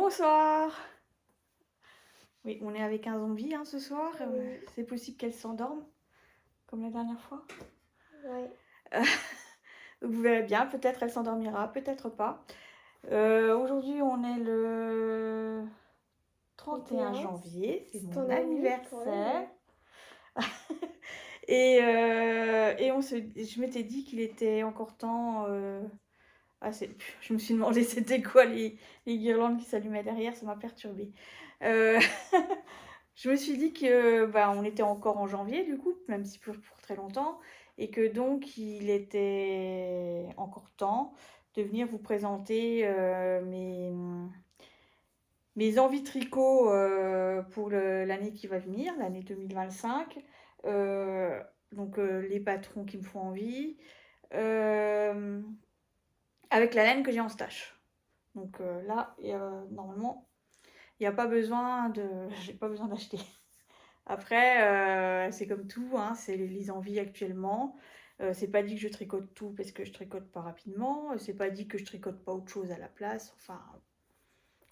Bonsoir. Oui, on est avec un zombie hein, ce soir. Oui. C'est possible qu'elle s'endorme, comme la dernière fois. Ouais. Vous verrez bien, peut-être elle s'endormira, peut-être pas. Aujourd'hui, on est le 31 janvier, c'est mon ton anniversaire quand anniversaire. même. Et je m'étais dit qu'il était encore temps. Je me suis demandé c'était quoi les guirlandes qui s'allumaient derrière, ça m'a perturbée. Euh, Je me suis dit que on était encore en janvier du coup, même si pour très longtemps, et que donc il était encore temps de venir vous présenter mes envies tricot pour l'année qui va venir, l'année 2025. Les patrons qui me font envie, euh, avec la laine que j'ai en stash. Donc là, normalement, il n'y a pas besoin de, j'ai pas besoin d'acheter. Après, c'est comme tout, hein, c'est les envies actuellement. C'est pas dit que je tricote tout parce que je tricote pas rapidement. C'est pas dit que je tricote pas autre chose à la place. Enfin,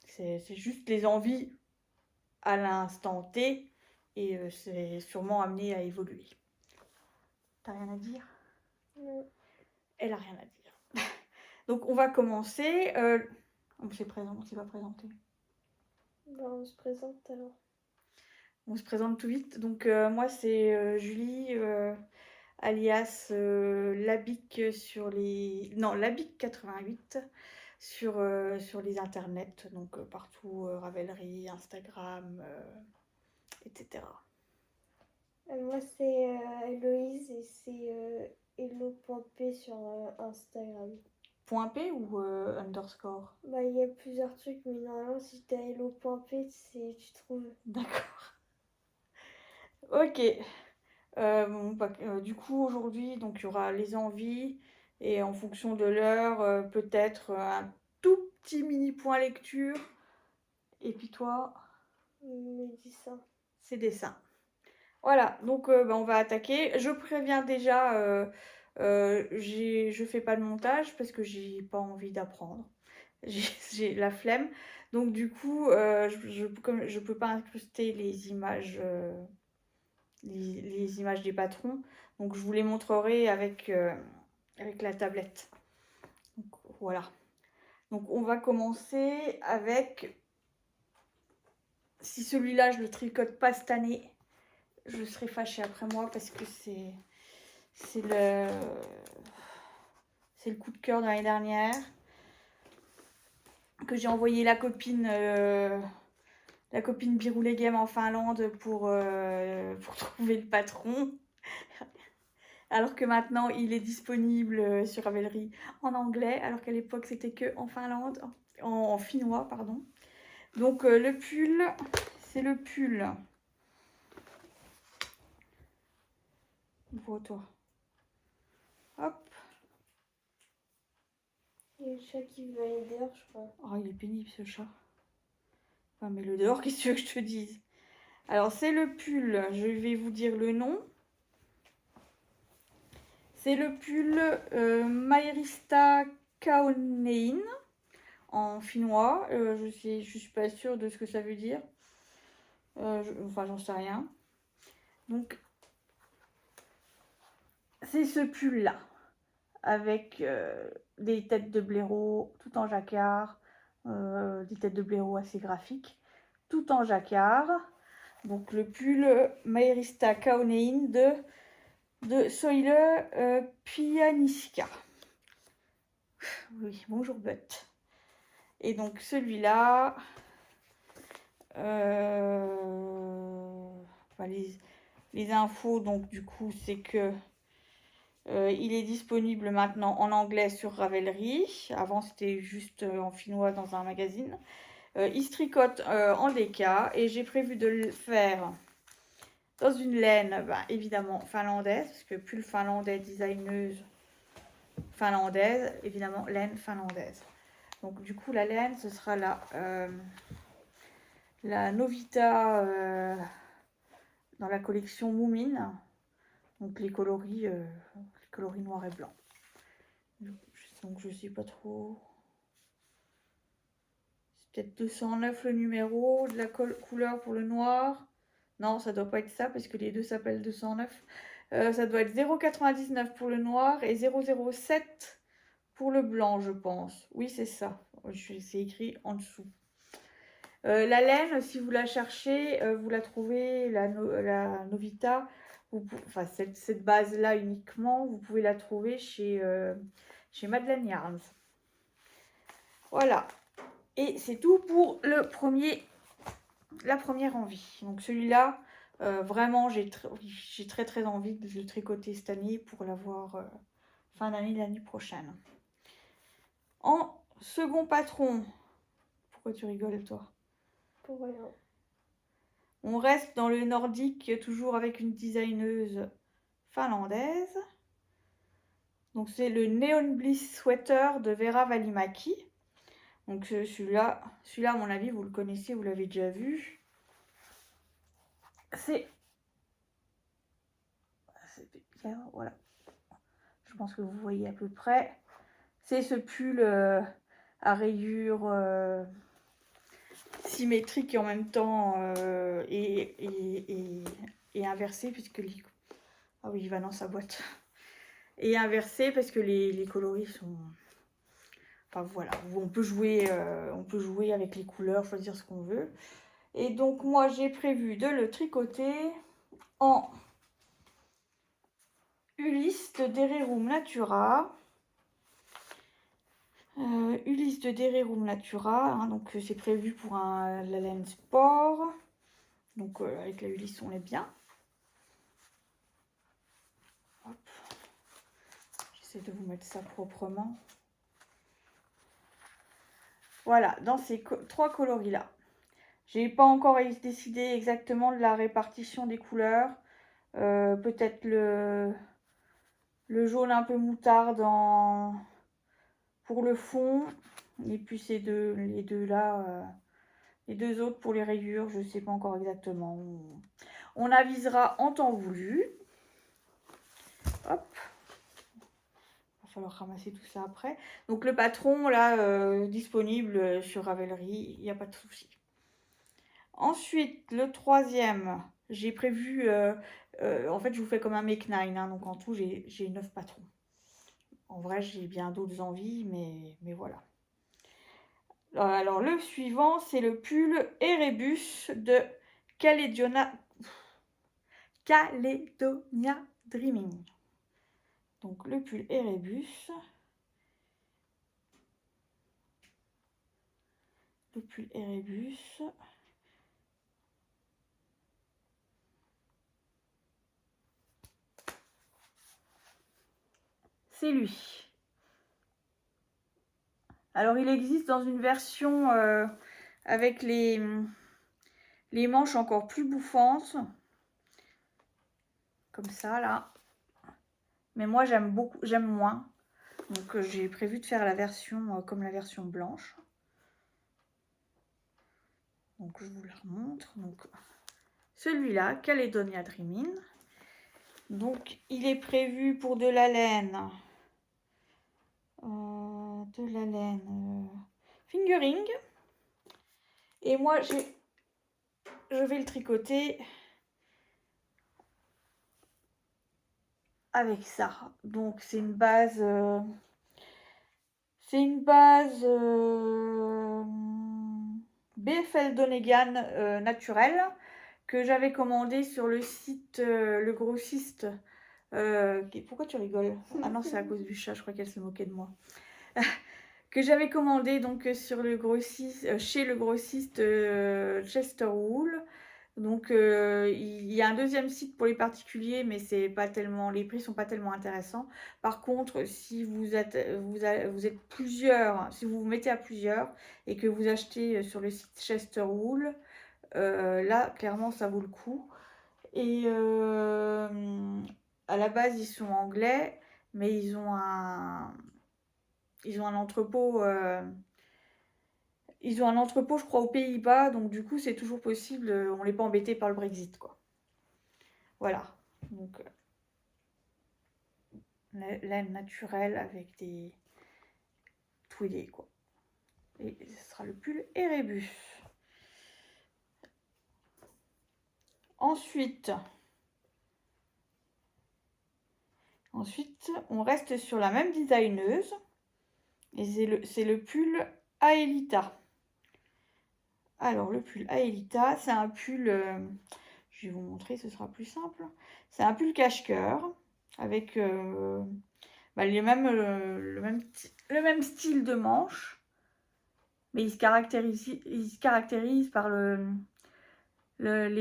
c'est juste les envies à l'instant T et c'est sûrement amené à évoluer. T'as rien à dire? Non. Elle a rien à dire. Donc on va commencer. On s'est pas présenté. On se présente alors. On se présente tout vite. Donc moi c'est Julie. Alias Labic sur les... Non, Labic 88 sur les internets, donc partout, Ravelry, Instagram, etc. Moi c'est Héloïse et c'est hello.p sur Instagram. Point P ou underscore? Il y a plusieurs trucs, mais normalement si t'as hello.p, tu trouves. D'accord. Ok. Du coup, aujourd'hui, donc il y aura les envies et en fonction de l'heure, peut-être un tout petit mini point lecture. Et puis toi, Mais dis ça. c'est dessin. Voilà, donc on va attaquer. Je préviens déjà, je fais pas de montage parce que j'ai pas envie d'apprendre. J'ai la flemme. Donc du coup, comme je peux pas incruster les images, les images des patrons. Donc je vous les montrerai avec la tablette. Donc, voilà. Donc on va commencer avec... Si celui-là, je le tricote pas cette année, je serai fâchée après moi parce que c'est le coup de cœur de l'année dernière que j'ai envoyé la copine Biroulé Game en Finlande pour trouver le patron. Alors que maintenant il est disponible sur Ravelry en anglais, alors qu'à l'époque c'était que en Finlande, en finnois pardon. Donc le pull, c'est le pull. Vois-toi. Hop. Il y a le chat qui veut aller dehors, je crois. Oh, il est pénible ce chat. Enfin, mais le dehors, qu'est-ce que tu veux que je te dise? Alors, c'est le pull, je vais vous dire le nom. C'est le pull Mairista Kaonein en finnois. Je suis pas sûre de ce que ça veut dire. Enfin, j'en sais rien. Donc, c'est ce pull-là, avec des têtes de blaireau tout en jacquard, des têtes de blaireau assez graphiques, tout en jacquard. Donc, le pull Mairista Kaonein de Soile Pianiska. Oui, bonjour Butt. Et donc celui-là, les infos, donc du coup, c'est que il est disponible maintenant en anglais sur Ravelry. Avant, c'était juste en finnois dans un magazine. Il se tricote en DK et j'ai prévu de le faire dans une laine, évidemment finlandaise, parce que pull finlandais, designeuse finlandaise, évidemment laine finlandaise. Donc du coup la laine ce sera la Novita dans la collection Moomin, donc les coloris noir et blanc. Donc je sais pas trop, peut-être 209 le numéro, de la couleur pour le noir. Non, ça doit pas être ça parce que les deux s'appellent 209. Ça doit être 0,99 pour le noir et 0,07 pour le blanc, je pense. Oui, c'est ça. C'est écrit en dessous. La laine, si vous la cherchez, vous la trouvez, la Novita, enfin cette base-là uniquement, vous pouvez la trouver chez Madeleine Yarns. Voilà. Et c'est tout pour la première envie. Donc celui-là, vraiment, j'ai très envie de le tricoter cette année pour l'avoir fin d'année l'année prochaine. En second patron, pourquoi tu rigoles toi? Pour rien. On reste dans le nordique, toujours avec une designeuse finlandaise. Donc c'est le Neon Bliss Sweater de Vera Välimäki. Donc celui-là, à mon avis, vous le connaissez, vous l'avez déjà vu. C'est bien, voilà. Je pense que vous voyez à peu près. C'est ce pull à rayures symétrique et en même temps et inversé puisque ah oui, il va dans sa boîte. Et inversé parce que les coloris sont... Enfin voilà, on peut jouer avec les couleurs, choisir ce qu'on veut. Et donc moi j'ai prévu de le tricoter en Ulysse de Dererum Natura. Ulysse de Dererum Natura, hein, donc c'est prévu pour la laine sport. Donc avec la Ulysse on est bien. J'essaie de vous mettre ça proprement. Voilà, dans ces trois coloris là. J'ai pas encore décidé exactement de la répartition des couleurs. Peut-être le jaune un peu moutarde pour le fond. Et puis les deux là, les deux autres pour les rayures, je sais pas encore exactement. On avisera en temps voulu. Hop. Il va falloir ramasser tout ça après. Donc le patron là, disponible sur Ravelry, il n'y a pas de souci. Ensuite, le troisième, j'ai prévu, en fait je vous fais comme un make 9, hein, donc en tout j'ai 9 patrons. En vrai j'ai bien d'autres envies, mais voilà. Alors le suivant, c'est le pull Erebus de Caledonia Dreaming. Donc le pull Erebus. Le pull Erebus. C'est lui. Alors il existe dans une version avec les manches encore plus bouffantes. Comme ça là. Mais moi j'aime moins. Donc j'ai prévu de faire la version comme la version blanche. Donc je vous la remontre. Donc celui-là, Caledonia Dreaming. Donc il est prévu pour de la laine. Fingering. Et moi je vais le tricoter avec ça. Donc c'est une base BFL Donegan naturelle que j'avais commandé sur le site le grossiste. Pourquoi tu rigoles? Ah non, c'est à cause du chat, je crois qu'elle se moquait de moi. Que j'avais commandé donc sur le grossiste, chez le grossiste Chester Wool. Donc il y a un deuxième site pour les particuliers, mais c'est pas tellement, les prix sont pas tellement intéressants. Par contre, si vous êtes plusieurs, si vous vous mettez à plusieurs et que vous achetez sur le site Chester Wool, là clairement ça vaut le coup. Et à la base ils sont anglais, mais ils ont un entrepôt. Ils ont un entrepôt, je crois, aux Pays-Bas, donc du coup, c'est toujours possible. On n'est pas embêté par le Brexit, quoi. Voilà. Donc, laine naturelle avec des tweedés, quoi. Et ce sera le pull Erebus. Ensuite, on reste sur la même designeuse. Et c'est le pull Aelita. Alors, le pull Aelita, c'est un pull... je vais vous montrer, ce sera plus simple. C'est un pull cache-cœur avec le même style de manche. Mais il se caractérise par la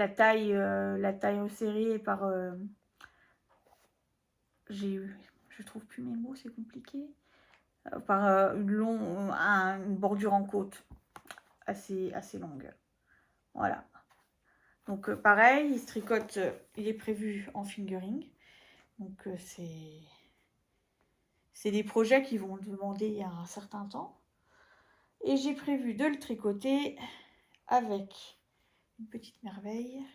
taille resserrée et par... je trouve plus mes mots, c'est compliqué. Par une bordure en côte assez longue. Voilà. Donc pareil, il se tricote, il est prévu en fingering. Donc c'est des projets qui vont demander un certain temps. Et j'ai prévu de le tricoter avec une petite merveille.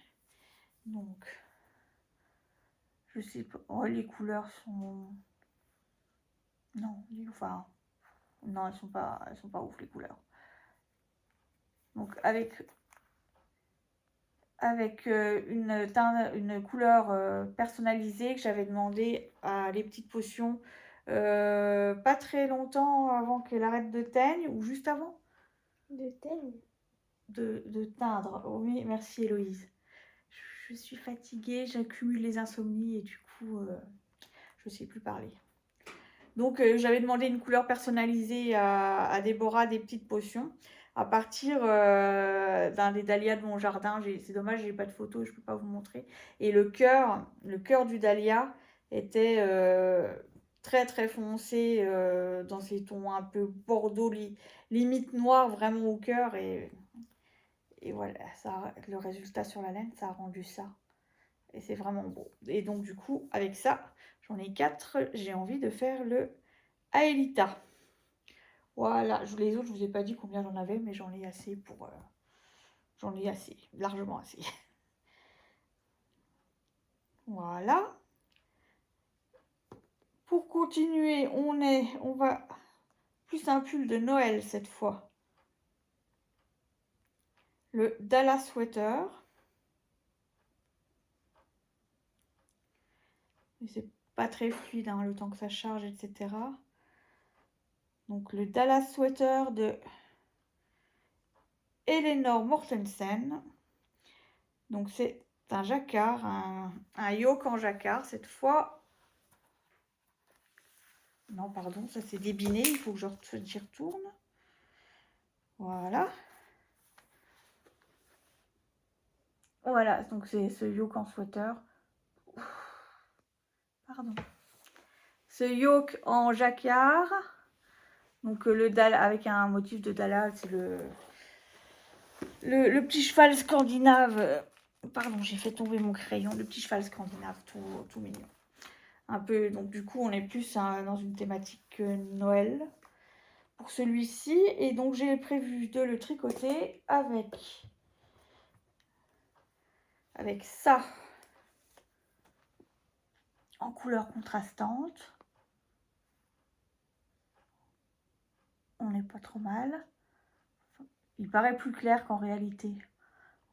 Donc, je sais pas, oh, les couleurs sont... Non, non, elles sont pas ouf les couleurs. Donc avec une couleur personnalisée que j'avais demandé à les petites potions pas très longtemps avant qu'elle arrête de teindre ou juste avant de teindre. De teindre. Oh, oui, merci Héloïse. Je suis fatiguée, j'accumule les insomnies et du coup je ne sais plus parler. Donc j'avais demandé une couleur personnalisée à Déborah des petites potions à partir d'un des dahlias de mon jardin. C'est dommage, j'ai pas de photo, je peux pas vous montrer. Et le cœur du dahlia était très très foncé dans ces tons un peu bordeaux, limite noir vraiment au cœur. Et voilà, le résultat sur la laine, ça a rendu ça. Et c'est vraiment beau. Et donc du coup, avec ça, j'en ai 4. J'ai envie de faire le Aelita. Voilà, les autres, je vous ai pas dit combien j'en avais, mais j'en ai assez pour... j'en ai assez, largement assez. Voilà. Pour continuer, on va plus un pull de Noël cette fois. Le Dallas Sweater. Mais c'est pas très fluide hein, le temps que ça charge, etc. Donc le Dallas Sweater de Eleanor Mortensen. Donc c'est un jacquard, un yoke en jacquard cette fois. Non, pardon, ça c'est débiné, il faut que j'y retourne. Voilà. Voilà, donc c'est ce yoke en sweater. Pardon. Ce yoke en jacquard. Donc le Dallas avec un motif de Dallas, c'est le petit cheval scandinave. Pardon, j'ai fait tomber mon crayon. Le petit cheval scandinave, tout mignon. Un peu, donc du coup, on est plus dans une thématique Noël pour celui-ci. Et donc, j'ai prévu de le tricoter avec ça en couleur contrastante. On n'est pas trop mal. Il paraît plus clair qu'en réalité.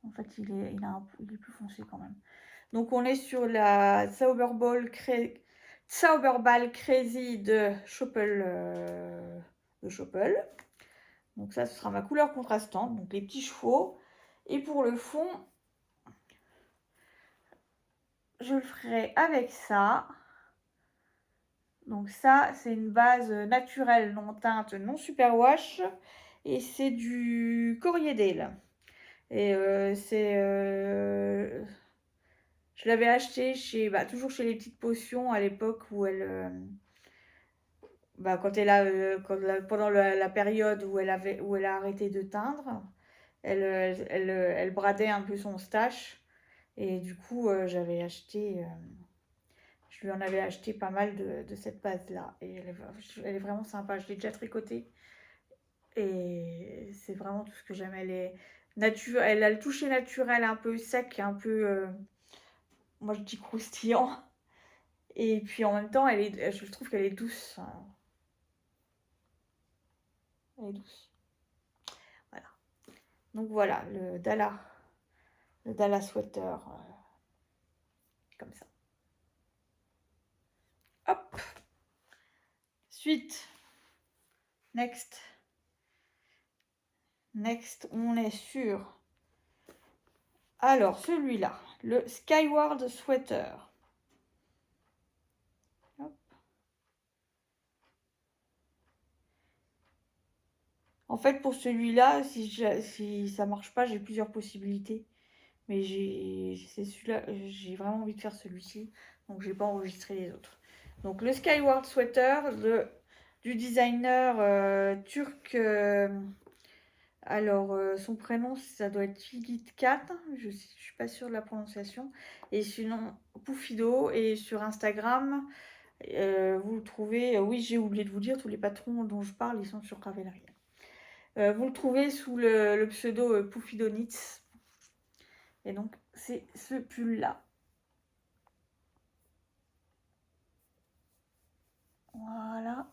En fait, il est plus foncé quand même. Donc, on est sur la Zauberball Crazy de Schoppel. Donc, ça, ce sera ma couleur contrastante. Donc, les petits chevaux. Et pour le fond, je le ferai avec ça. Donc, ça, c'est une base naturelle, non teinte, non superwash. Et c'est du Corriedale. Et je l'avais acheté toujours chez les petites potions à l'époque où pendant la période où elle a arrêté de teindre, elle bradait un peu son stash. Et du coup, je lui en avais acheté pas mal de cette base-là. Et elle est vraiment sympa. Je l'ai déjà tricotée. Et c'est vraiment tout ce que j'aime. Elle a le toucher naturel un peu sec, un peu, moi je dis croustillant. Et puis en même temps, je trouve qu'elle est douce. Elle est douce. Voilà. Donc voilà, le Dalla sweater. Comme ça. Hop. Suite. Next. Next, on est sur... Alors, celui-là, le Skyward Sweater. Hop. En fait, pour celui-là, si ça marche pas, j'ai plusieurs possibilités. Mais c'est celui-là, j'ai vraiment envie de faire celui-ci. Donc, j'ai pas enregistré les autres. Donc, le Skyward Sweater du designer turc... alors, son prénom, ça doit être Figit Kat, je ne suis pas sûre de la prononciation. Et sinon, Poufido. Et sur Instagram, vous le trouvez... oui, j'ai oublié de vous dire, tous les patrons dont je parle, ils sont sur Ravelry. Vous le trouvez sous le pseudo Poufido Knits. Et donc, c'est ce pull-là. Voilà.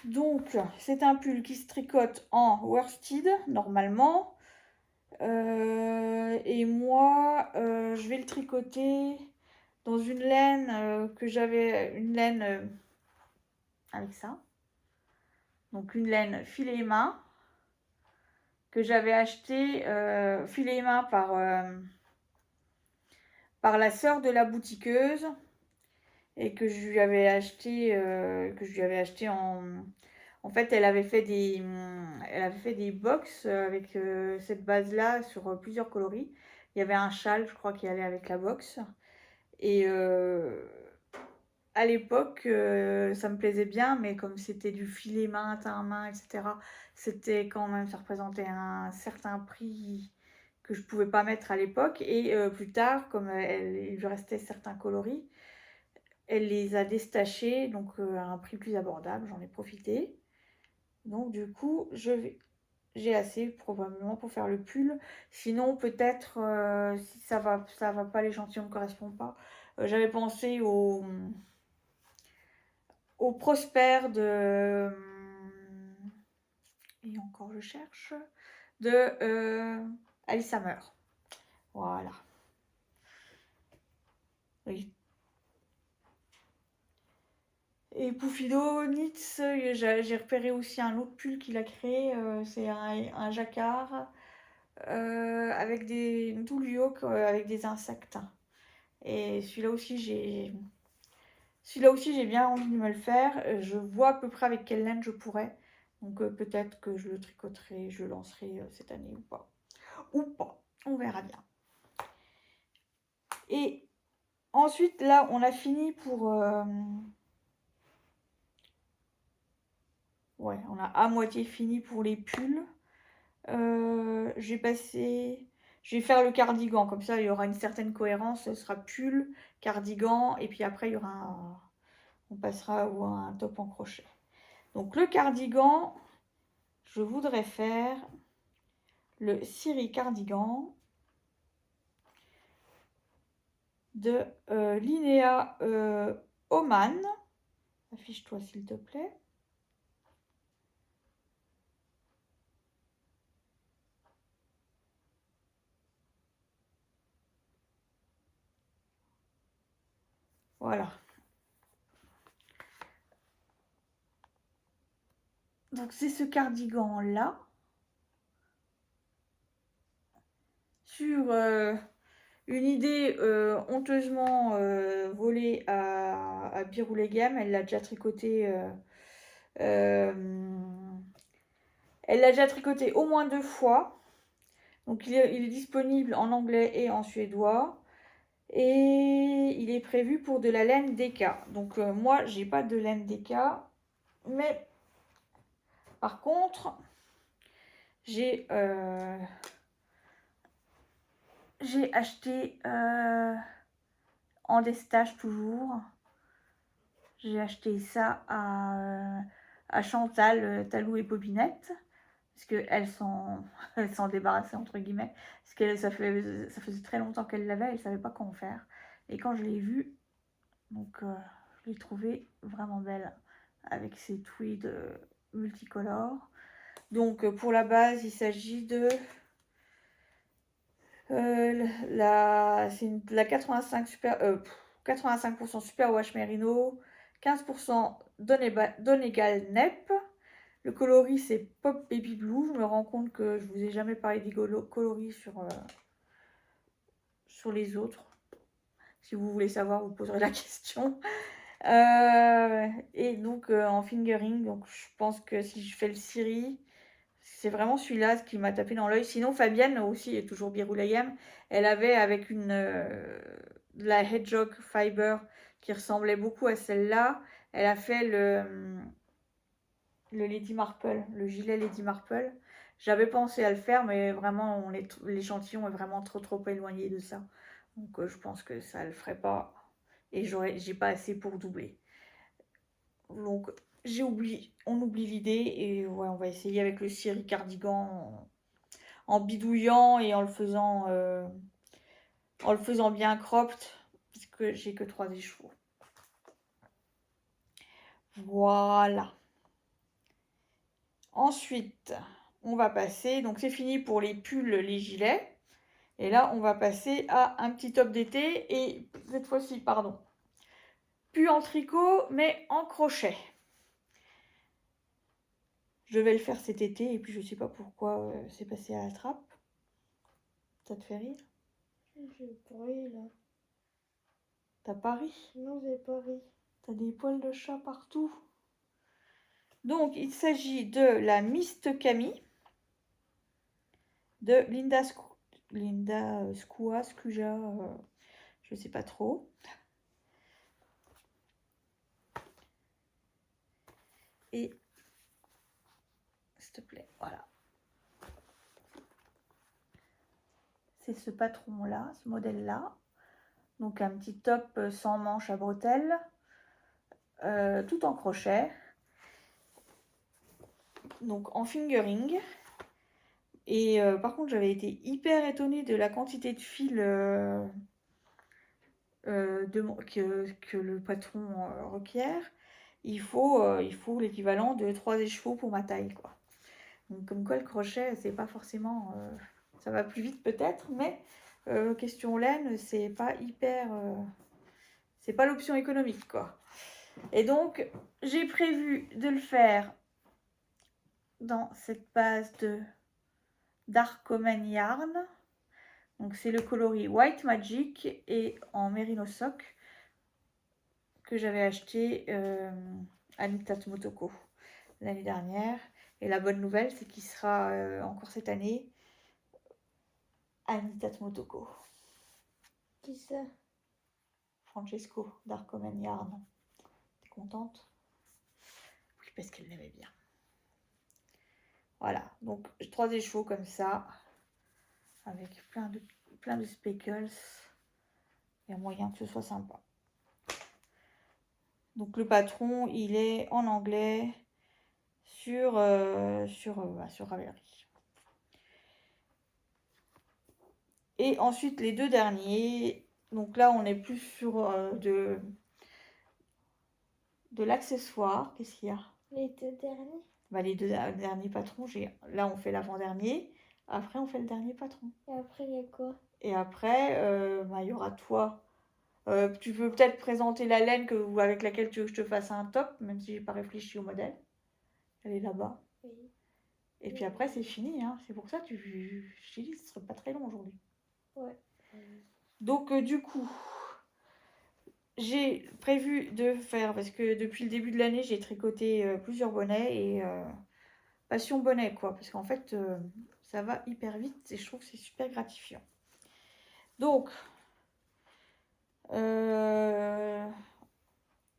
Donc, c'est un pull qui se tricote en worsted, normalement. Et moi, je vais le tricoter dans une laine que j'avais, une laine avec ça. Donc, une laine filet main que j'avais acheté filet main par la sœur de la boutiqueuse et que je lui avais acheté, en fait, elle avait fait des box avec cette base-là sur plusieurs coloris. Il y avait un châle, je crois, qui allait avec la box. Et à l'époque, ça me plaisait bien, mais comme c'était du filet main, teint main, etc., c'était quand même, ça représentait un certain prix que je ne pouvais pas mettre à l'époque. Et plus tard, comme il lui restait certains coloris, elle les a destachés, donc à un prix plus abordable, j'en ai profité. Donc du coup, j'ai assez probablement pour faire le pull. Sinon, peut-être, si ça va pas, l'échantillon ne correspond pas, j'avais pensé au Prosper de... et encore je cherche, de Alice Hammer. Voilà. Oui. Et Poufido Knits, j'ai repéré aussi un autre pull qu'il a créé, c'est un jacquard avec des double yoke avec des insectes. Et celui-là aussi, j'ai bien envie de me le faire. Je vois à peu près avec quelle laine je pourrais. Donc peut-être que je le tricoterai, je le lancerai cette année ou pas. Ou pas, on verra bien. Et ensuite, là, on a fini pour... ouais, on a à moitié fini pour les pulls. Je vais faire le cardigan, comme ça il y aura une certaine cohérence, ce sera pull, cardigan, et puis après il y aura on passera à un top en crochet. Donc le cardigan, je voudrais faire le Siri cardigan de Linéa Oman. Affiche-toi s'il te plaît. Voilà. Donc c'est ce cardigan là. Sur une idée honteusement volée à Biroulegam, elle l'a déjà tricoté. Elle l'a déjà tricoté au moins 2 fois. Donc il est disponible en anglais et en suédois. Et il est prévu pour de la laine DK. Donc moi, j'ai pas de laine DK. Mais par contre, j'ai acheté en destage toujours. J'ai acheté ça à Chantal, Talou et Bobinette. Parce qu'elles s'en débarrassaient entre guillemets. Parce que ça faisait très longtemps qu'elles l'avaient, elles ne savaient pas quoi en faire. Et quand je l'ai vue, donc je l'ai trouvée vraiment belle. avec ses tweeds multicolores. Donc pour la base, il s'agit de c'est la 85% super wash merino, 15% Donegal Nep. Le coloris c'est Pop Baby Blue. Je me rends compte que je vous ai jamais parlé des coloris sur les autres. Si vous voulez savoir, vous poserez la question. Et donc en fingering, donc je pense que si je fais le Siri, c'est vraiment celui-là qui m'a tapé dans l'œil. Sinon, Fabienne aussi est toujours Biroulayem. Elle avait avec la Hedgehog Fiber qui ressemblait beaucoup à celle-là. Elle a fait le Lady Marple, le gilet Lady Marple. J'avais pensé à le faire, mais vraiment, l'échantillon est vraiment trop éloigné de ça. Donc, je pense que ça le ferait pas. Et j'ai pas assez pour doubler. Donc, on oublie l'idée. Et ouais, on va essayer avec le Siri Cardigan en bidouillant et en le faisant bien cropped, parce que j'ai que 3 échevaux. Voilà. Ensuite, on va passer, donc c'est fini pour les pulls, les gilets. Et là, on va passer à un petit top d'été. Et cette fois-ci, pardon, plus en tricot, mais en crochet. Je vais le faire cet été, et puis je sais pas pourquoi c'est passé à la trappe. Ça te fait rire? J'ai pas ri là. T'as pas ri? Non, j'ai pas ri. T'as des poils de chat partout. Donc, il s'agit de la Mist Camille de Linda Scuja, je sais pas trop. Et, s'il te plaît, voilà. C'est ce patron-là, ce modèle-là. Donc, un petit top sans manches à bretelles, tout en crochet. Donc, en fingering. Et par contre, j'avais été hyper étonnée de la quantité de fil que le patron requiert. Il faut l'équivalent de 3 écheveaux pour ma taille, quoi. Donc, comme quoi, le crochet, c'est pas forcément... ça va plus vite peut-être, mais question laine, c'est pas hyper... c'est pas l'option économique, quoi. Et donc, j'ai prévu de le faire dans cette base de Dark Omen Yarn. Donc, c'est le coloris White Magic et en Merino Sock que j'avais acheté à Nitat Motoko l'année dernière. Et la bonne nouvelle, c'est qu'il sera encore cette année à Nitat Motoko. Qui ça? Francesco d'Arcomen Yarn. T'es contente? Oui, parce qu'elle l'aimait bien. Voilà, donc 3 écheveaux comme ça, avec plein de speckles. Il y a moyen que ce soit sympa. Donc le patron, il est en anglais sur Ravelry. Et ensuite les deux derniers, donc là on est plus sur de l'accessoire. Qu'est-ce qu'il y a? Les 2 derniers? Bah, les 2 derniers patrons, là on fait l'avant-dernier, après on fait le dernier patron. Et après, il y a quoi? Et après, il y aura toi. Tu peux peut-être présenter la laine avec laquelle tu veux que je te fasse un top, même si j'ai pas réfléchi au modèle. Elle est là-bas. Oui. Et puis après, c'est fini. Hein. C'est pour ça que je t'ai dit que ce serait pas très long aujourd'hui. Ouais. Donc, du coup, j'ai prévu de faire, parce que depuis le début de l'année, j'ai tricoté plusieurs bonnets et passion bonnet, quoi. Parce qu'en fait, ça va hyper vite et je trouve que c'est super gratifiant. Donc,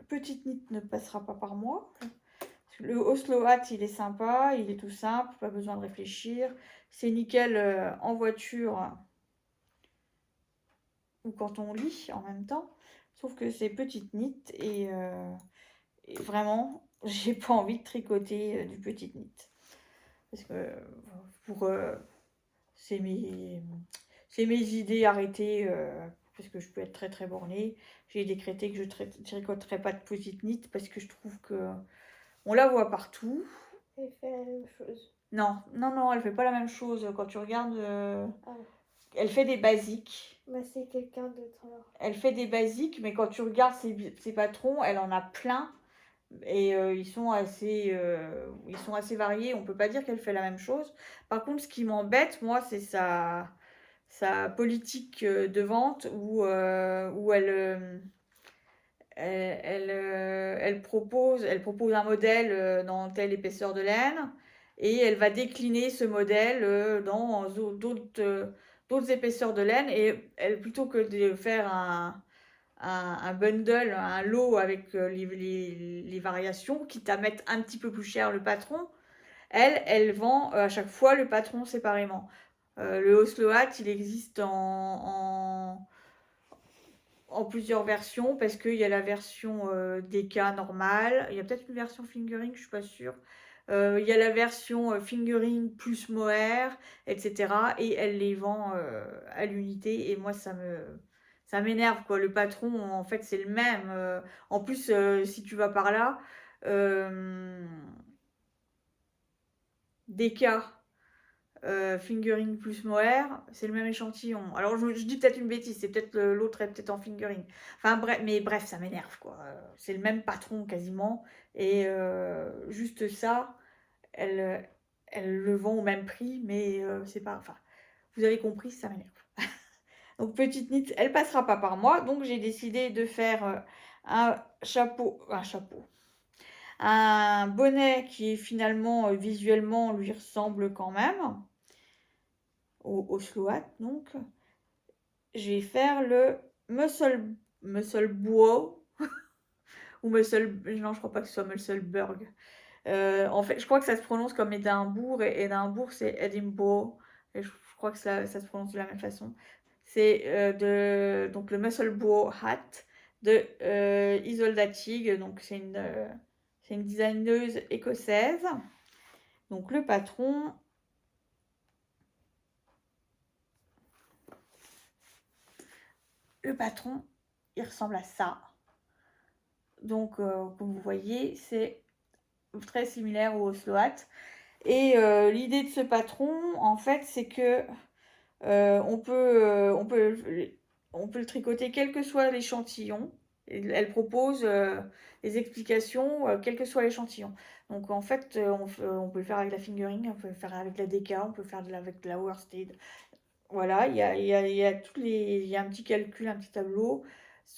petite knit ne passera pas par moi. Le Oslo Hat, il est sympa, il est tout simple, pas besoin de réfléchir. C'est nickel en voiture ou quand on lit en même temps. Sauf que c'est petite knit et vraiment, j'ai pas envie de tricoter du petit knit. Parce que c'est mes idées arrêtées parce que je peux être très bornée. J'ai décrété que je tricoterai pas de petite knit parce que je trouve que On la voit partout. Elle fait la même chose. Non, non, non, elle fait pas la même chose. Quand tu regardes, Ah, elle fait des basiques. bah c'est quelqu'un d'autre alors. Elle fait des basiques, mais quand tu regardes ses patrons, elle en a plein. Et ils sont assez variés. On peut pas dire qu'elle fait la même chose. Par contre, ce qui m'embête, moi, c'est sa politique de vente où elle propose un modèle dans telle épaisseur de laine et elle va décliner ce modèle dans d'autres épaisseurs de laine et elle, plutôt que de faire un bundle, un lot avec les variations, quitte à mettre un petit peu plus cher le patron, elle vend à chaque fois le patron séparément. Le Oslo Hat, il existe en plusieurs versions parce qu'il y a la version DK normale, il y a peut-être une version fingering, je suis pas sûre. Il y a la version fingering plus mohair, etc. Et elle les vend à l'unité et moi ça m'énerve quoi. Le patron en fait c'est le même. En plus si tu vas par là, DK fingering plus mohair, c'est le même échantillon. Alors je dis peut-être une bêtise, c'est peut-être l'autre est peut-être en fingering. Enfin bref, mais bref, ça m'énerve quoi. C'est le même patron quasiment et juste ça, elle, elle le vend au même prix, mais c'est pas. Enfin, vous avez compris, ça m'énerve. Donc petite knit, elle passera pas par moi, donc j'ai décidé de faire un chapeau, un bonnet qui est finalement visuellement lui ressemble quand même au Oslo Hat, donc je vais faire le muscle bow ou muscle, non je crois pas que ce soit muscleburg. En fait, je crois que ça se prononce comme Édimbourg et Édimbourg c'est Edinburgh. Et je crois que ça se prononce de la même façon. C'est donc le muscle bow hat de Isolda Tig, donc c'est une designeuse écossaise. Donc le patron. Le patron, il ressemble à ça. Donc, comme vous voyez, c'est très similaire au Oslo Hat. Et l'idée de ce patron, en fait, c'est que on peut le tricoter quel que soit l'échantillon. Elle propose des explications, quel que soit l'échantillon. Donc en fait, on peut le faire avec la fingering, on peut le faire avec la DK, on peut le faire avec de la worsted. Voilà, il y a un petit calcul, un petit tableau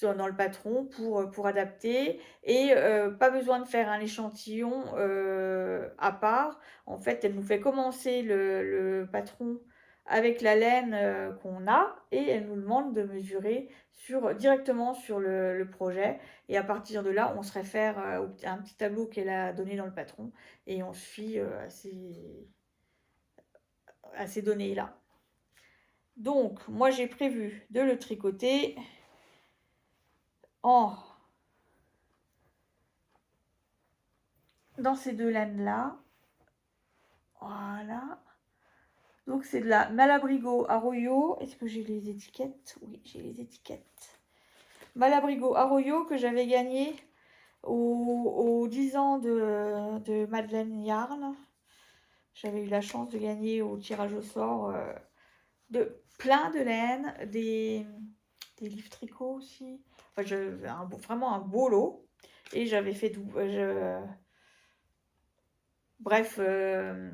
dans le patron pour adapter et pas besoin de faire un échantillon à part. En fait, elle nous fait commencer le patron avec la laine qu'on a et elle nous demande de mesurer directement sur le projet. Et à partir de là, on se réfère à un petit tableau qu'elle a donné dans le patron et on se fie à ces données-là. Donc, moi, j'ai prévu de le tricoter dans ces deux laines-là. Voilà. Donc, c'est de la Malabrigo Arroyo. Est-ce que j'ai les étiquettes? Oui, j'ai les étiquettes. Malabrigo Arroyo que j'avais gagné aux 10 ans de Madeleine Yarn. J'avais eu la chance de gagner au tirage au sort de plein de laine, des livres tricot aussi. Enfin, vraiment un beau lot. Et j'avais fait bref,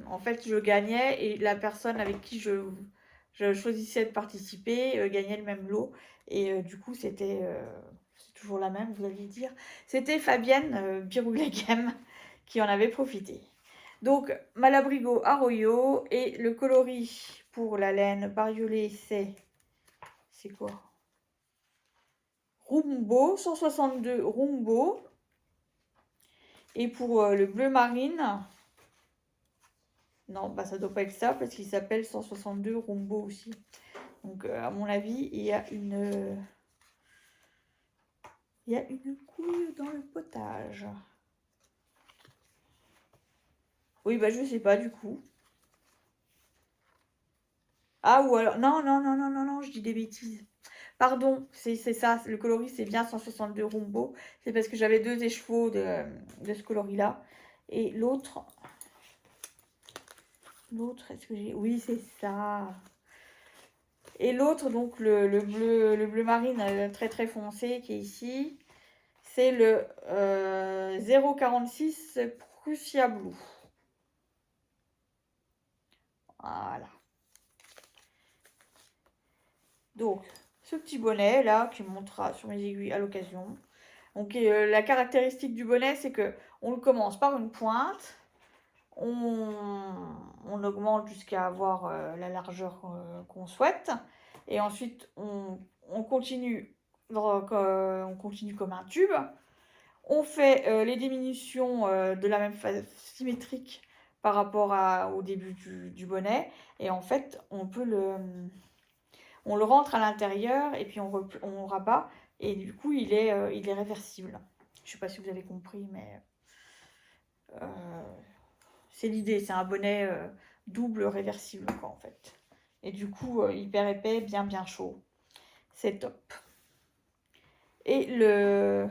en fait, je gagnais et la personne avec qui je choisissais de participer gagnait le même lot. Et du coup, c'est toujours la même, vous allez dire. C'était Fabienne Biroulagem qui en avait profité. Donc, Malabrigo Arroyo et le coloris pour la laine bariolée, c'est quoi? Rumbo, 162 Rumbo. Et pour le bleu marine, non, bah ça doit pas être ça parce qu'il s'appelle 162 Rumbo aussi. Donc à mon avis, il y a une couille dans le potage. Oui, bah je sais pas du coup. Ah ou alors non, je dis des bêtises. Pardon, c'est ça, le coloris c'est bien 162 Rumbo. C'est parce que j'avais deux écheveaux de ce coloris-là. Et l'autre, est-ce que j'ai... Oui, c'est ça. Et l'autre, donc le bleu marine très très foncé qui est ici, c'est le 046 Prussia Blue. Voilà. Donc, ce petit bonnet là, qui montera sur mes aiguilles à l'occasion. Donc, la caractéristique du bonnet, c'est que on le commence par une pointe, on augmente jusqu'à avoir la largeur qu'on souhaite, et ensuite on continue, on continue comme un tube. On fait les diminutions de la même façon symétrique par rapport au début du bonnet, et en fait on le rentre à l'intérieur et puis on rabat, et du coup il est réversible. Je sais pas si vous avez compris, mais c'est l'idée, c'est un bonnet double réversible quoi en fait. Et du coup hyper épais, bien chaud. C'est top. Et le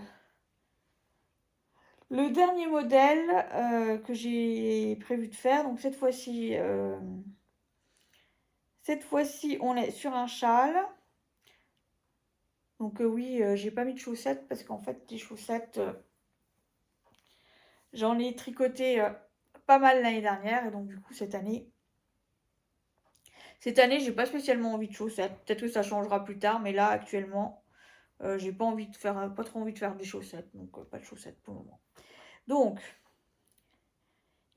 dernier modèle que j'ai prévu de faire, donc cette fois-ci on est sur un châle. Donc oui, j'ai pas mis de chaussettes parce qu'en fait les chaussettes, j'en ai tricoté pas mal l'année dernière, et donc du coup cette année, j'ai pas spécialement envie de chaussettes. Peut-être que ça changera plus tard, mais là actuellement, j'ai pas trop envie de faire des chaussettes, donc pas de chaussettes pour le moment. Donc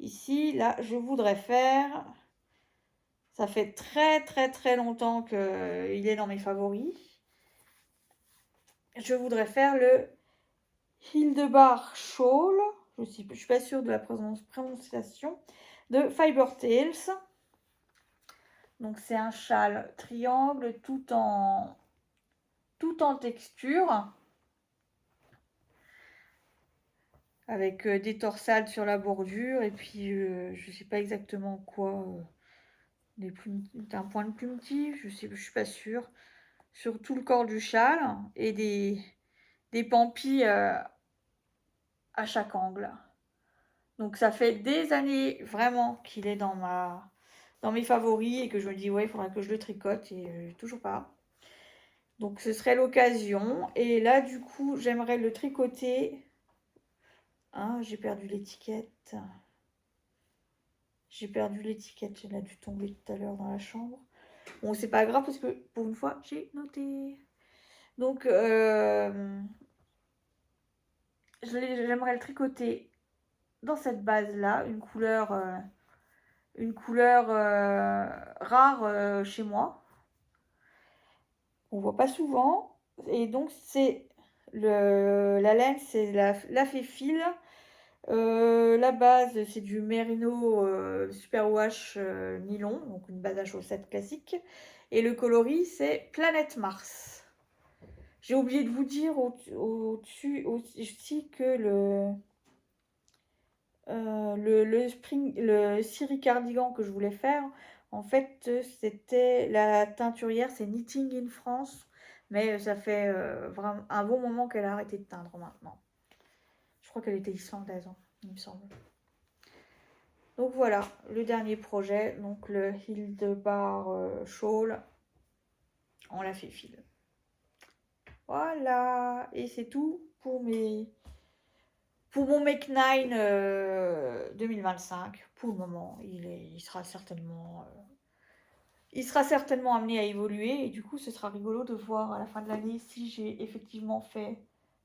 ici, là, je voudrais faire. Ça fait très très très longtemps qu'il est dans mes favoris. Je voudrais faire le Hildebar Shawl. Je suis pas sûre de la prononciation. De Fiber Tales. Donc c'est un châle triangle tout en texture. Avec des torsades sur la bordure. Et puis je sais pas exactement quoi. Un point de plumetif, je suis pas sûre. Sur tout le corps du châle. Et des pampis à chaque angle. Donc ça fait des années vraiment qu'il est dans mes favoris, et que je me dis ouais, il faudra que je le tricote, et toujours pas. Donc ce serait l'occasion. Et là du coup j'aimerais le tricoter. Hein, j'ai perdu l'étiquette. Elle a dû tomber tout à l'heure dans la chambre. Bon, c'est pas grave parce que pour une fois j'ai noté. Donc j'aimerais le tricoter dans cette base là, une couleur rare chez moi. On voit pas souvent. Et donc c'est la laine, c'est la Féfil. La base, c'est du Merino Superwash nylon, donc une base à chaussettes classique. Et le coloris, c'est Planète Mars. J'ai oublié de vous dire au-dessus aussi que le Siri cardigan que je voulais faire, en fait, c'était la teinturière, c'est Knitting in France, mais ça fait vraiment un bon moment qu'elle a arrêté de teindre maintenant. Je crois qu'elle était islandaise, hein, il me semble. Donc voilà, le dernier projet, donc le Hildebar Shawl, on l'a fait fil. Voilà, et c'est tout pour mon Make 9 2025. Pour le moment, il sera certainement amené à évoluer, et du coup ce sera rigolo de voir à la fin de l'année si j'ai effectivement fait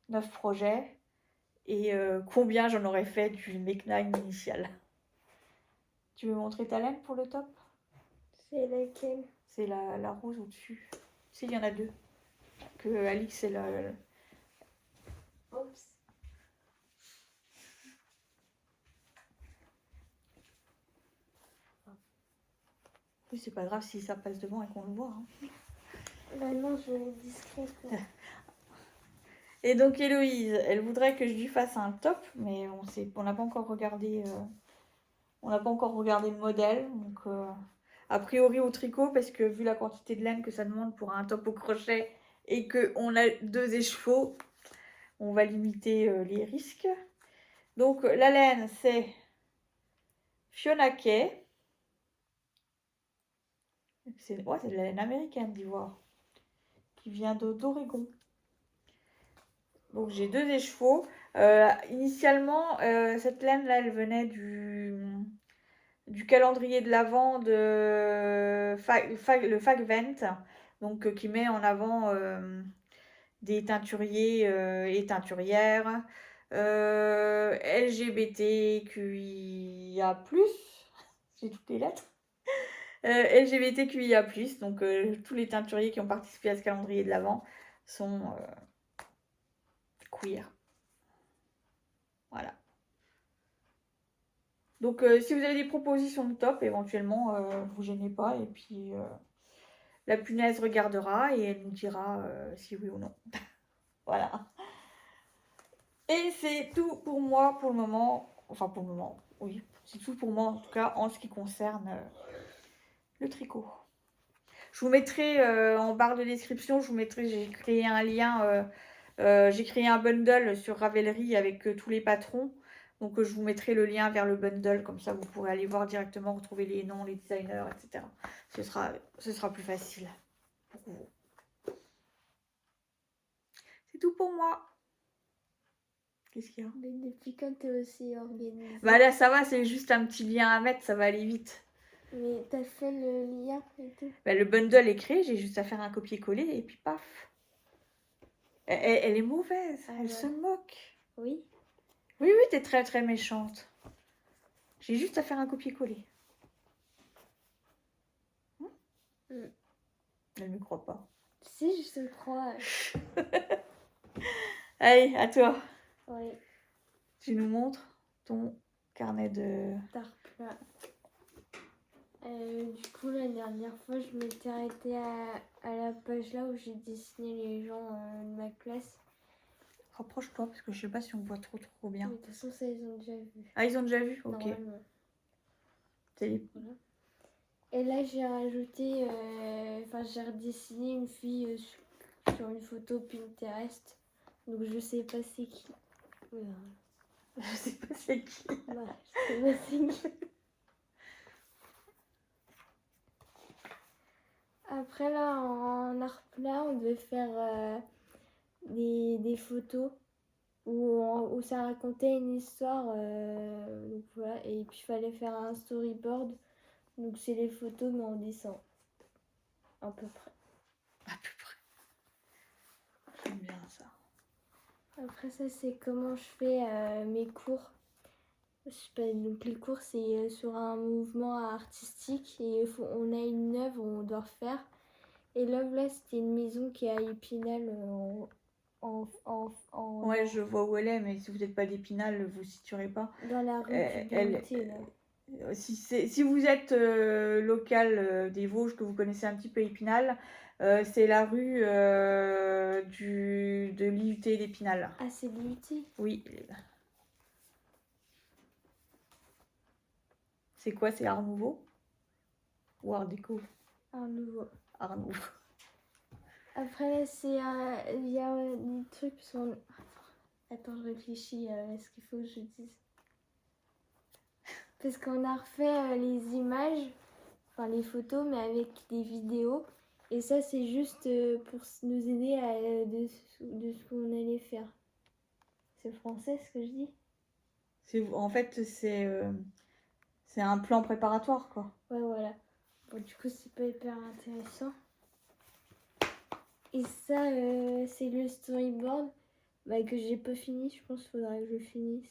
9 projets et combien j'en aurais fait du Make 9 initial. Tu veux montrer ta laine pour le top? C'est laquelle? C'est la rose au-dessus. Si, il y en a deux. Que Alix, elle a... Oups. Oui, c'est pas grave si ça passe devant et qu'on le voit. Hein. Bah non, je vais être discrète. Et donc Héloïse, elle voudrait que je lui fasse un top, mais on n'a pas encore regardé... on n'a pas encore regardé le modèle. Donc, a priori au tricot, parce que vu la quantité de laine que ça demande pour un top au crochet et qu'on a 2 écheveaux, on va limiter les risques. Donc la laine, c'est Fiona Kay. C'est de la laine américaine d'ivoire. Qui vient d'Oregon. Donc j'ai 2 écheveaux. Initialement, cette laine-là, elle venait du calendrier de l'Avent de le Fagvent, donc qui met en avant des teinturiers et teinturières, LGBTQIA+, j'ai toutes les lettres, LGBTQIA+, donc tous les teinturiers qui ont participé à ce calendrier de l'Avent sont queer. Voilà. Donc si vous avez des propositions de top, éventuellement, vous gênez pas. Et puis la punaise regardera et elle nous dira si oui ou non. Voilà. Et c'est tout pour moi pour le moment. Enfin pour le moment, oui. C'est tout pour moi en tout cas en ce qui concerne le tricot. Je vous mettrai en barre de description, je vous mettrai, j'ai créé un lien, j'ai créé un bundle sur Ravelry avec tous les patrons. Donc je vous mettrai le lien vers le bundle, comme ça vous pourrez aller voir directement, retrouver les noms, les designers, etc. Ce sera plus facile pour vous. C'est tout pour moi. Qu'est-ce qu'il y a? Mais depuis quand t'es aussi organisée? Bah là ça va, c'est juste un petit lien à mettre, ça va aller vite. Mais t'as fait le lien et tout? Bah, le bundle est créé, j'ai juste à faire un copier-coller et puis paf. Elle est mauvaise, Ah elle ouais. se moque. Oui. Oui, oui, t'es très très méchante. J'ai juste à faire un copier-coller. Elle ne me croit pas. Si, je te crois. Allez, à toi. Oui. Tu nous montres ton carnet de... D'art plat. Du coup, la dernière fois, je m'étais arrêtée à la page là où j'ai dessiné les gens de ma classe. Rapproche-toi parce que je sais pas si on voit trop bien. Mais de toute façon, ça, ils ont déjà vu. Ah, ils ont déjà vu? Ok. Normalement. C'est... Voilà. Et là, j'ai rajouté, j'ai redessiné une fille sur une photo Pinterest. Donc, je sais pas c'est qui. Je sais pas c'est qui. Voilà, je sais pas c'est qui. Après, là, en art plat, on devait faire des photos où ça racontait une histoire. Donc, voilà. Et puis, il fallait faire un storyboard. Donc, c'est les photos, mais en dessin. À peu près. À peu près. J'aime bien ça. Après ça, c'est comment je fais mes cours. Je sais pas, donc les cours, c'est sur un mouvement artistique et on a une œuvre, on doit refaire. Et l'œuvre là, c'était une maison qui est à Épinal Ouais, je vois où elle est, mais si vous n'êtes pas d'Épinal, vous ne situerez pas. dans la rue du Bonté, là. Si vous êtes local des Vosges, que vous connaissez un petit peu Épinal, c'est la rue de l'IUT d'Épinal. Ah, c'est l'IUT? Oui. C'est quoi? C'est Art Nouveau? Ou Art Déco? Art Nouveau. Art Nouveau. Après là, il y a des trucs sur... Attends, je réfléchis à ce qu'il faut que je dise. Parce qu'on a refait les images, enfin les photos, mais avec des vidéos. Et ça, c'est juste pour nous aider de ce qu'on allait faire. C'est français ce que je dis? En fait, c'est un plan préparatoire, quoi. Ouais, voilà. Bon, du coup, c'est pas hyper intéressant. Et ça, c'est le storyboard que j'ai pas fini. Je pense qu'il faudrait que je le finisse.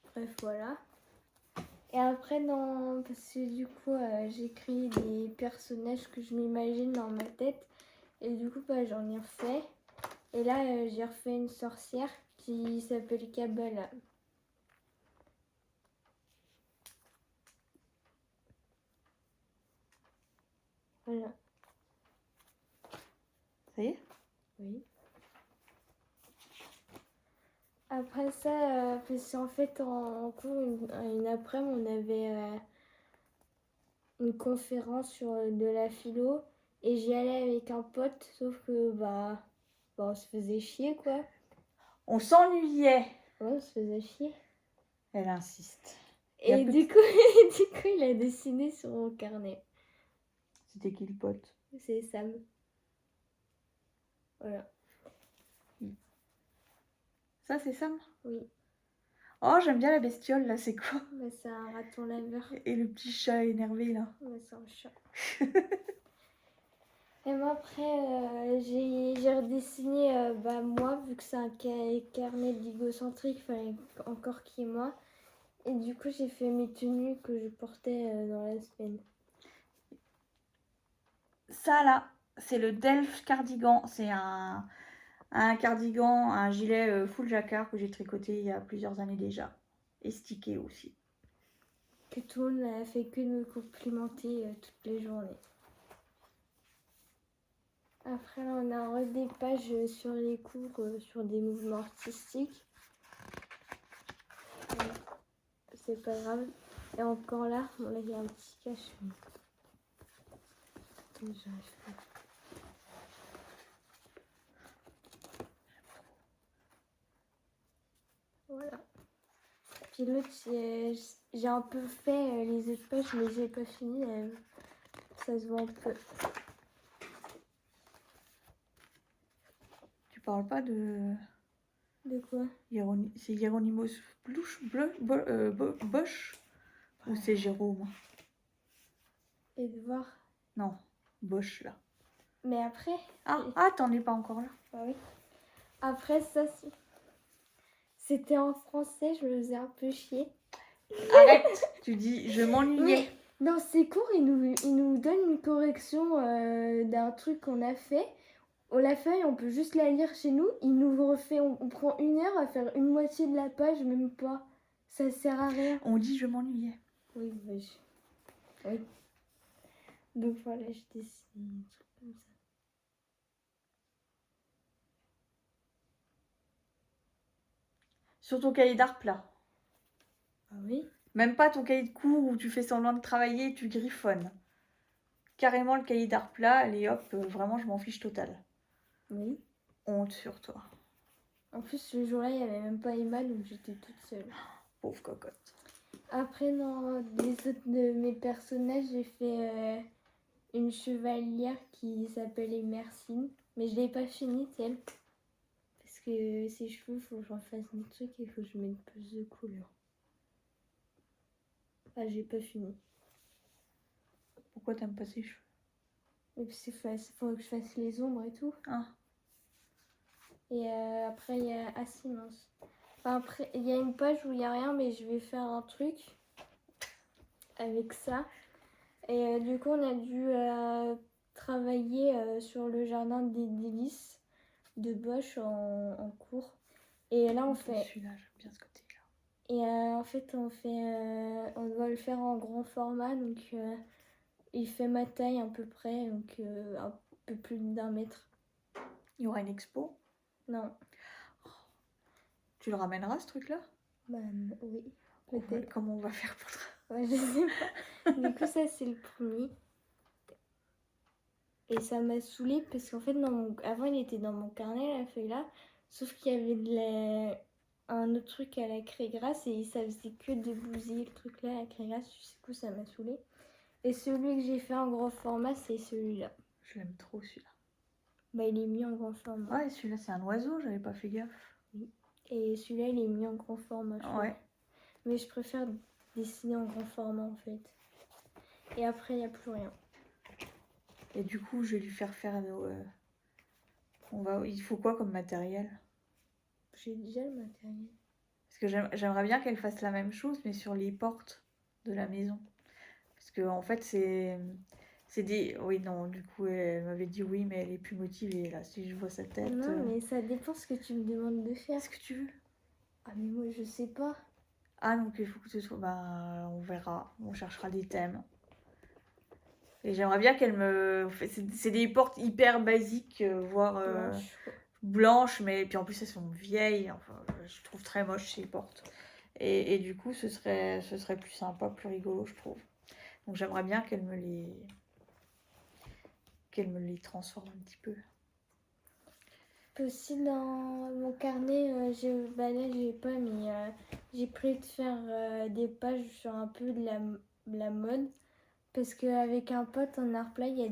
Bref, voilà. Et après, parce que du coup, j'ai créé des personnages que je m'imagine dans ma tête. Et du coup, j'en ai refait. Et là, j'ai refait une sorcière qui s'appelle Kabbalah. Voilà. Ça y est? Oui. Après ça, parce qu'en fait, en cours, une après-midi, on avait une conférence sur de la philo. Et j'y allais avec un pote, sauf que, on se faisait chier, quoi. On s'ennuyait. Ouais, on se faisait chier. Elle insiste. Y a Et plus du de- coup, du coup, il a dessiné sur mon carnet. C'était qui le pote? C'est Sam. Voilà. Ça, c'est Sam? Oui. Oh, j'aime bien la bestiole, là, c'est quoi? Bah, c'est un raton laveur. Et le petit chat énervé, là. Bah, c'est un chat. Et moi, après, j'ai redessiné bah, moi, vu que c'est un carnet d'égocentrique, il fallait encore qu'il y ait moi. Et du coup, j'ai fait mes tenues que je portais dans la semaine. Ça, là, c'est le Delft cardigan. C'est un cardigan, un gilet full jacquard que j'ai tricoté il y a plusieurs années déjà. Et stické aussi. Que tout le monde n'a fait que de me complimenter toutes les journées. Après, là, on a des pages sur les cours, sur des mouvements artistiques. C'est pas grave. Et encore là, bon, là, il y a un petit cache. Attends, j'arrive pas. Voilà. Puis l'autre, j'ai un peu fait les autres pages, mais j'ai pas fini. Ça se voit un peu. Tu parles pas de... De quoi? C'est Hieronymus Bosch ou c'est Jérôme? Edouard. Non, Bosch là. Mais après. Ah, t'en es pas encore là. Ah oui. Après, ça, c'était en français, je me faisais un peu chier. Arrête, tu dis je m'ennuyais. Mais dans ces cours, ils nous donnent une correction d'un truc qu'on a fait. On la fait, on peut juste la lire chez nous. Il nous refait, on prend 1 heure à faire une moitié de la page, même pas. Ça sert à rien. On dit je m'ennuyais. Oui, oui. Donc voilà, je dessine un truc comme ça. Sur ton cahier d'art plat. Ah oui? Même pas ton cahier de cours où tu fais semblant de travailler et tu griffonnes. Carrément le cahier d'art plat, allez hop, vraiment je m'en fiche total. Oui. Honte sur toi. En plus, ce jour-là, il n'y avait même pas Emma, donc j'étais toute seule. Pauvre cocotte. Après, dans les autres de mes personnages, j'ai fait une chevalière qui s'appelle Emercine. Mais je l'ai pas finie, elle. Parce que ses cheveux, il faut que j'en fasse des trucs et il faut que je mette plus de couleurs. Ah, j'ai pas fini. Pourquoi t'aimes pas ses cheveux? Et puis il faut que je fasse les ombres et tout. Ah. Et après, il y a... Ah si, mince. Enfin, après, il y a une page où il n'y a rien, mais je vais faire un truc avec ça. Et du coup, on a dû travailler sur le jardin des délices de Bosch en cours. Et là, on fait... Celui-là, j'aime bien ce côté-là. Et en fait, on doit le faire en grand format. Donc, il fait ma taille à peu près. Donc, un peu plus d'1 mètre. Il y aura une expo? Non. Tu le ramèneras ce truc-là? Bah oui, peut-être. Comment on va faire pour ça? Ouais, je sais pas. Du coup, ça, c'est le premier. Et ça m'a saoulée parce qu'en fait, avant, il était dans mon carnet, la feuille-là. Sauf qu'il y avait un autre truc à la craie grasse et ça faisait que de bousiller le truc là, à la craie grasse. Du coup, ça m'a saoulée. Et celui que j'ai fait en grand format, c'est celui-là. Je l'aime trop celui-là. Bah, il est mis en grand format. Ouais, celui-là, c'est un oiseau, j'avais pas fait gaffe. Oui. Et celui-là, il est mis en grand format. Ouais. Mais je préfère dessiner en grand format en fait. Et après, il n'y a plus rien. Et du coup, je vais lui faire il faut quoi comme matériel? J'ai déjà le matériel. Parce que j'aimerais bien qu'elle fasse la même chose, mais sur les portes de la maison. Parce que en fait, c'est des... Oui, non, du coup, elle m'avait dit oui, mais elle est plus motivée, là, si je vois sa tête. Non, mais ça dépend ce que tu me demandes de faire. Qu'est-ce que tu veux? Ah, mais moi, je sais pas. Ah, donc il faut que ce soit... Ben, on verra, on cherchera des thèmes. Et j'aimerais bien qu'elle me... C'est des portes hyper basiques, voire blanches, mais puis en plus elles sont vieilles. Enfin, je trouve très moche ces portes. Et du coup, ce serait plus sympa, plus rigolo, je trouve. Donc j'aimerais bien qu'elle me les transforme un petit peu. Puis aussi dans mon carnet, là j'ai pas, mais j'ai prévu de faire des pages sur un peu de la mode. Parce qu'avec un pote en art plat, il y a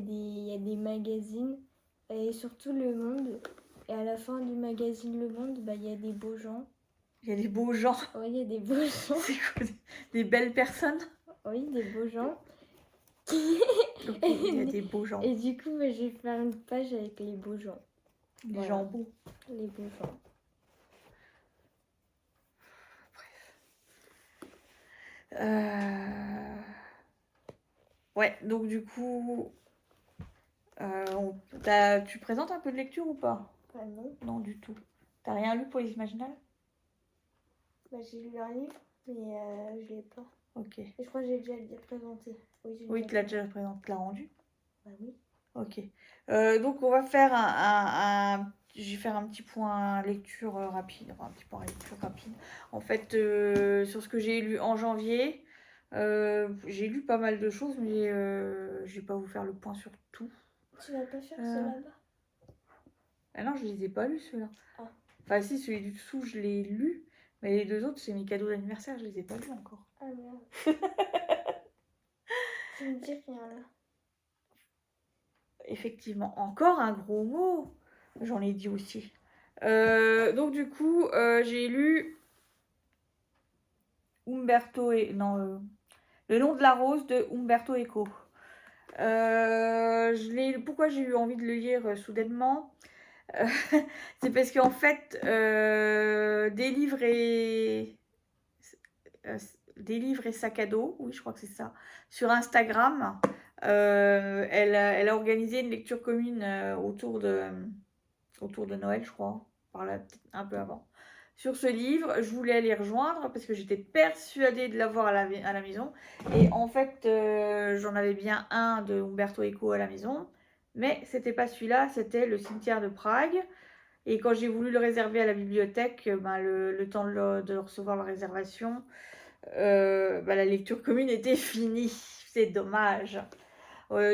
des magazines, et surtout Le Monde. Et à la fin du magazine Le Monde, bah, il y a des beaux gens. Il y a des beaux gens. Oui, il y a des beaux gens. C'est quoi, des belles personnes? Oui, des beaux gens. Donc, il y a des beaux gens. Et du coup, bah, je vais faire une page avec les beaux gens. Les Voilà. gens beaux. Les beaux gens. Ouais, donc du coup, tu présentes un peu de lecture ou pas? Ah non. Non, du tout. T'as rien lu pour les Imaginales? Bah, j'ai lu un livre, mais je l'ai pas. Ok. Et je crois que j'ai déjà présenté. Oui, tu l'as déjà présenté, tu l'as rendu? Bah oui. Ok. Donc on va faire je vais faire un petit point lecture rapide, enfin un petit point lecture rapide. En fait, sur ce que j'ai lu en janvier, j'ai lu pas mal de choses, mais je vais pas vous faire le point sur tout. Tu vas pas faire ceux là-bas? Ah non, je les ai pas lus ceux-là. Ah. Enfin si, celui du dessous, je l'ai lu, mais les deux autres, c'est mes cadeaux d'anniversaire, je les ai pas lus encore. Ah merde. Tu me dis rien là. Effectivement, encore un gros mot. J'en ai dit aussi. Donc du coup, j'ai lu Le nom de la rose de Umberto Eco. Pourquoi j'ai eu envie de le lire soudainement? C'est parce qu'en fait, des livres et sac à dos, oui, je crois que c'est ça, sur Instagram, elle a organisé une lecture commune autour de Noël, je crois, par là, peut-être un peu avant. Sur ce livre, je voulais aller rejoindre parce que j'étais persuadée de l'avoir à la maison. Et en fait, j'en avais bien un de Umberto Eco à la maison, mais c'était pas celui-là, c'était Le cimetière de Prague. Et quand j'ai voulu le réserver à la bibliothèque, le temps de recevoir la réservation, la lecture commune était finie. C'est dommage.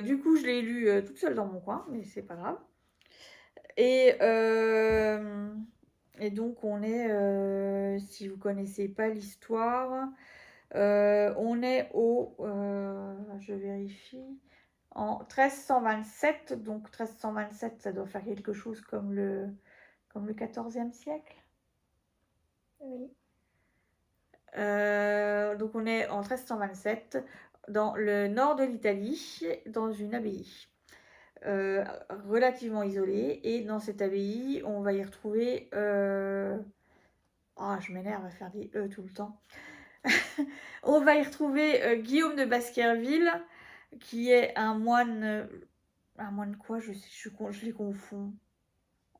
Du coup, je l'ai lu toute seule dans mon coin, mais c'est pas grave. Et donc, on est, si vous connaissez pas l'histoire, on est je vérifie, en 1327. Donc, 1327, ça doit faire quelque chose comme le 14e siècle. Oui. Donc, on est en 1327, dans le nord de l'Italie, dans une abbaye. Relativement isolée, et dans cette abbaye on va y retrouver je m'énerve à faire des tout le temps. On va y retrouver Guillaume de Baskerville, qui est un moine quoi, je les confonds,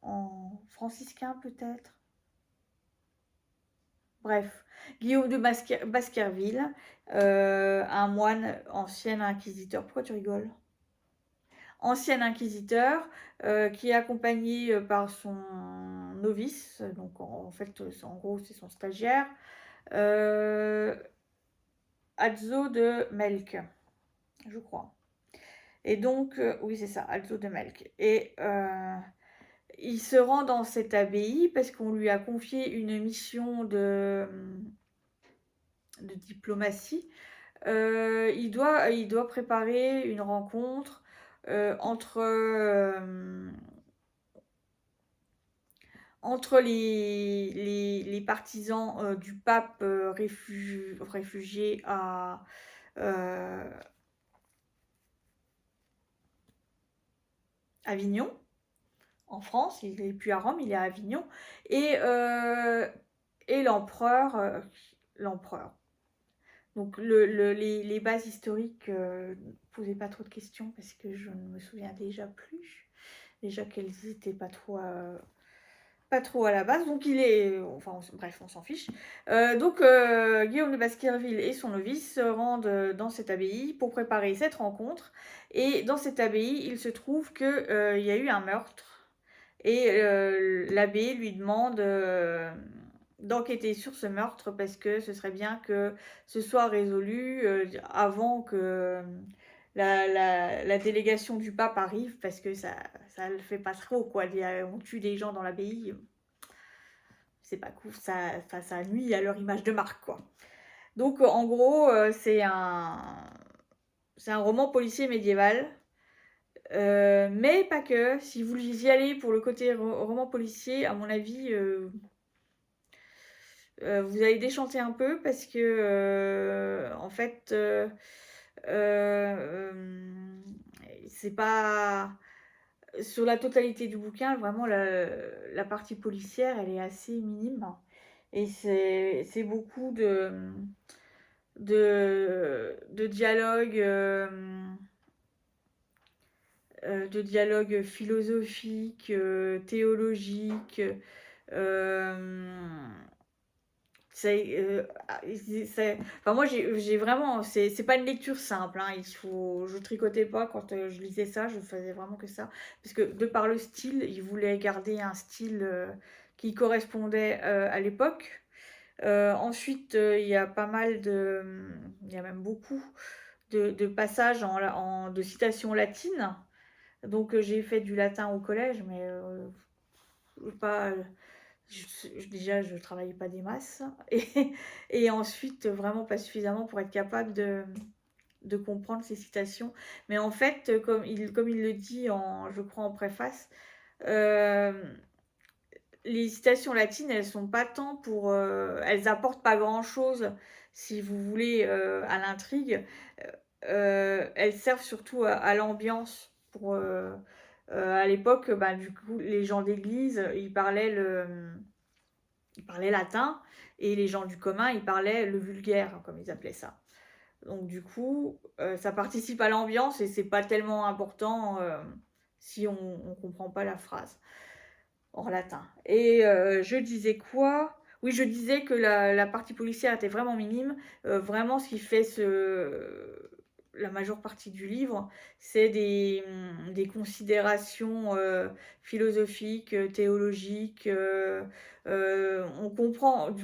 en franciscain peut-être, bref, Guillaume de Baskerville, un moine, ancien inquisiteur. Pourquoi tu rigoles? Ancien inquisiteur, qui est accompagné par son novice, donc en fait, en gros, c'est son stagiaire, Alzo de Melk, je crois. Et donc, oui, c'est ça, Alzo de Melk. Et il se rend dans cette abbaye parce qu'on lui a confié une mission de diplomatie. Il doit préparer une rencontre entre les partisans du pape réfugié à Avignon, en France. Il n'est plus à Rome, il est à Avignon. Et l'empereur. Donc les bases historiques, ne posaient pas trop de questions parce que je ne me souviens déjà plus. Déjà qu'elles n'étaient pas trop à la base, donc bref, on s'en fiche. Donc Guillaume de Baskerville et son novice se rendent dans cette abbaye pour préparer cette rencontre. Et dans cette abbaye, il se trouve qu'il y a eu un meurtre. Et l'abbé lui demande d'enquêter sur ce meurtre parce que ce serait bien que ce soit résolu avant que la délégation du pape arrive parce que ça le fait pas trop, quoi. On tue des gens dans l'abbaye, c'est pas cool, ça nuit à leur image de marque, quoi. Donc, en gros, c'est un roman policier médiéval, mais pas que. Si vous y allez pour le côté roman policier, à mon avis, vous allez déchanter un peu parce que, en fait, c'est pas sur la totalité du bouquin, vraiment la partie policière, elle est assez minime et c'est beaucoup de dialogues, philosophiques, théologiques, hem enfin moi j'ai vraiment c'est pas une lecture simple, hein, je tricotais pas quand, je lisais ça, je faisais vraiment que ça. Parce que de par le style, il voulait garder un style, qui correspondait, à l'époque. Ensuite, il y a pas mal il y a même beaucoup de passages de citations latines. Donc, j'ai fait du latin au collège, mais, pas, déjà, je travaillais pas des masses et ensuite, vraiment pas suffisamment pour être capable de comprendre ces citations. Mais en fait, comme il le dit je crois en préface, les citations latines, elles sont pas tant elles apportent pas grand-chose, si vous voulez, à l'intrigue. Elles servent surtout à l'ambiance à l'époque, bah, du coup, les gens d'église, ils parlaient latin et les gens du commun, ils parlaient le vulgaire, comme ils appelaient ça. Donc du coup, ça participe à l'ambiance et c'est pas tellement important, si on comprend pas la phrase en latin. Et je disais quoi? Oui, je disais que la partie policière était vraiment minime. Vraiment, ce qui fait la majeure partie du livre, c'est des considérations philosophiques, théologiques. On comprend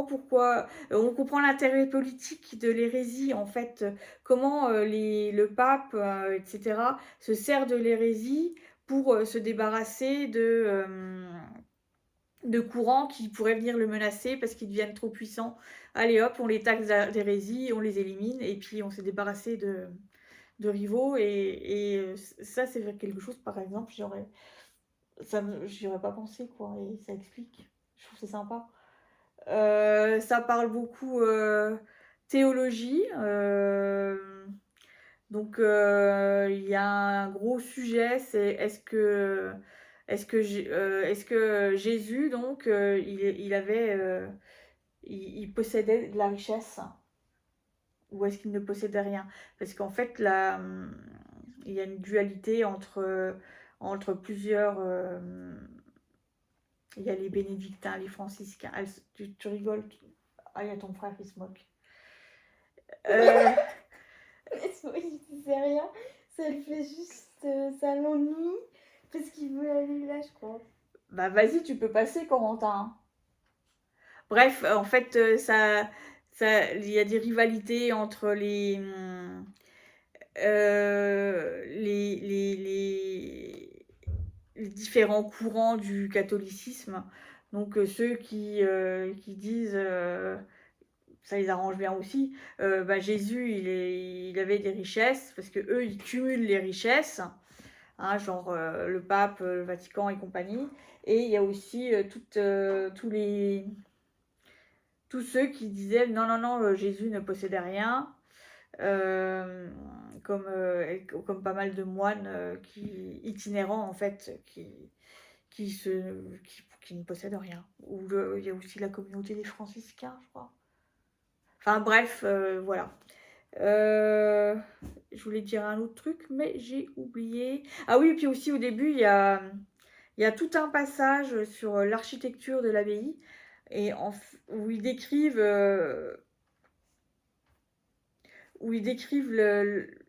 pourquoi, on comprend l'intérêt politique de l'hérésie, en fait, comment le pape, etc., se sert de l'hérésie pour se débarrasser de courants qui pourraient venir le menacer parce qu'ils deviennent trop puissants. Allez hop, on les taxe d'hérésie, on les élimine et puis on s'est débarrassé de rivaux. Et ça, c'est quelque chose, par exemple, j'y aurais pas pensé, quoi, et ça explique. Je trouve que c'est sympa. Ça parle beaucoup théologie. Donc, il y a un gros sujet, c'est est-ce que Jésus, donc, il possédait de la richesse ou est-ce qu'il ne possédait rien? Parce qu'en fait, il y a une dualité entre plusieurs. Il y a les bénédictins, les franciscains. Tu rigoles? Ah, il y a ton frère qui se moque. Euh, Il disait rien, ça le fait juste. Ça l'ennuie parce qu'il veut aller là, je crois. Bah vas-y, tu peux passer, Corentin. Bref, en fait, il y a des rivalités entre les différents courants du catholicisme. Donc ceux qui disent, ça les arrange bien aussi, bah, Jésus, il avait des richesses, parce que eux, ils cumulent les richesses, hein, genre le pape, le Vatican et compagnie. Et il y a aussi tous ceux qui disaient non, non, non, Jésus ne possédait rien, euh, comme pas mal de moines itinérants en fait, qui ne possèdent rien. Il y a aussi la communauté des franciscains, je crois. Enfin bref, voilà. Je voulais dire un autre truc, mais j'ai oublié. Ah oui, et puis aussi au début, il y a tout un passage sur l'architecture de l'abbaye et où ils décrivent,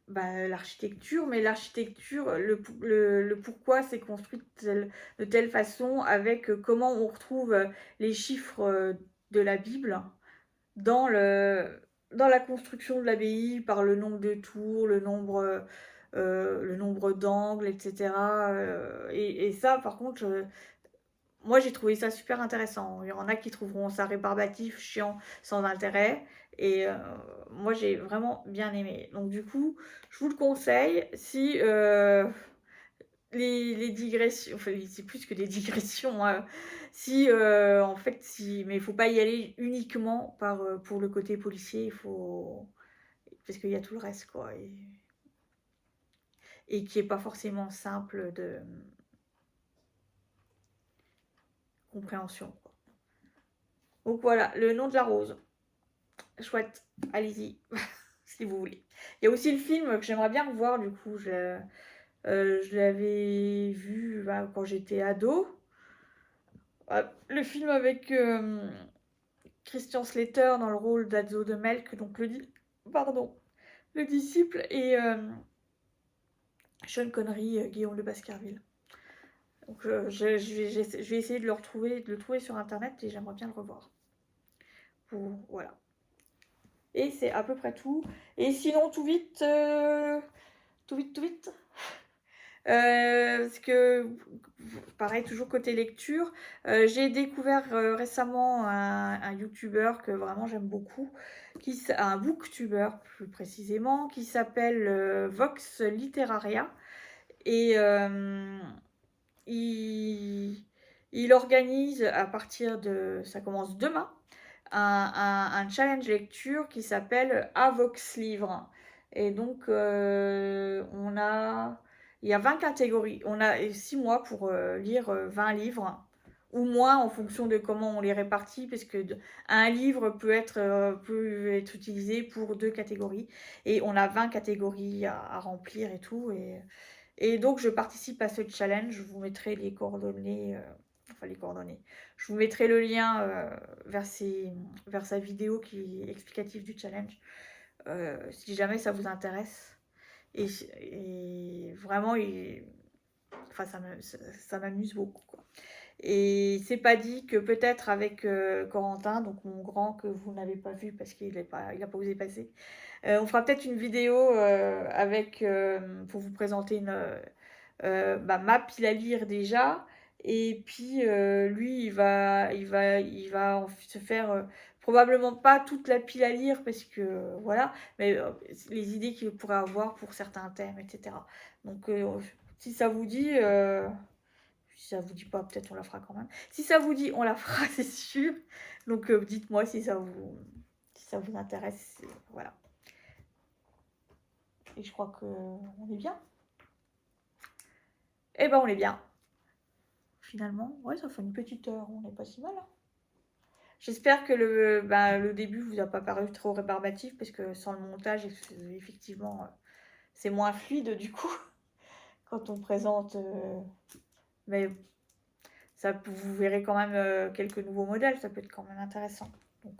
l'architecture, mais l'architecture, le pourquoi c'est construit de telle façon, avec comment on retrouve les chiffres de la Bible dans dans la construction de l'abbaye par le nombre de tours, le nombre d'angles, etc. Et ça, par contre, moi j'ai trouvé ça super intéressant. Il y en a qui trouveront ça rébarbatif, chiant, sans intérêt. Et moi j'ai vraiment bien aimé. Donc du coup, je vous le conseille. Si les digressions, enfin c'est plus que des digressions, hein. Si en fait, si, mais il faut pas y aller uniquement pour le côté policier, il faut, parce qu'il y a tout le reste, quoi, et qui est pas forcément simple de compréhension, quoi. Donc voilà, le nom de la rose. Chouette, allez-y, si vous voulez. Il y a aussi le film que j'aimerais bien revoir, du coup, je l'avais vu quand j'étais ado. Le film avec Christian Slater dans le rôle d'Adzo de Melk, donc le disciple, et Sean Connery, Guillaume de Baskerville. Donc je vais essayer de le retrouver, de le trouver sur internet, et j'aimerais bien le revoir. Voilà. Et c'est à peu près tout. Et sinon, tout vite. Parce que, pareil, toujours côté lecture, j'ai découvert récemment un YouTuber que vraiment j'aime beaucoup, un booktuber plus précisément, qui s'appelle Vox Literaria. Et il organise à partir de, ça commence demain, un challenge lecture qui s'appelle Avox Livre. Et donc, il y a 20 catégories. On a 6 mois pour lire 20 livres, ou moins en fonction de comment on les répartit, parce que un livre peut être utilisé pour 2 catégories. Et on a 20 catégories à remplir et tout. Et donc, je participe à ce challenge. Je vous mettrai les coordonnées. Je vous mettrai le lien vers sa vidéo qui est explicative du challenge, si jamais ça vous intéresse. Et vraiment, ça m'amuse beaucoup, quoi. Et c'est pas dit que peut-être avec Corentin, donc mon grand que vous n'avez pas vu parce qu'il a pas osé passer, on fera peut-être une vidéo pour vous présenter ma pile à lire déjà. Et puis lui, il va se faire probablement pas toute la pile à lire parce que voilà, mais les idées qu'il pourrait avoir pour certains thèmes, etc. Donc si ça vous dit, si ça vous dit pas, peut-être on la fera quand même. Si ça vous dit, on la fera, c'est sûr. Donc dites-moi si ça vous intéresse. Voilà. Et je crois qu'on est bien. Eh ben on est bien. Finalement, ouais, ça fait une petite heure, on n'est pas si mal, hein. J'espère que le début vous a pas paru trop rébarbatif, parce que sans le montage, effectivement, c'est moins fluide du coup quand on présente. Mais ça, vous verrez quand même quelques nouveaux modèles, ça peut être quand même intéressant. Donc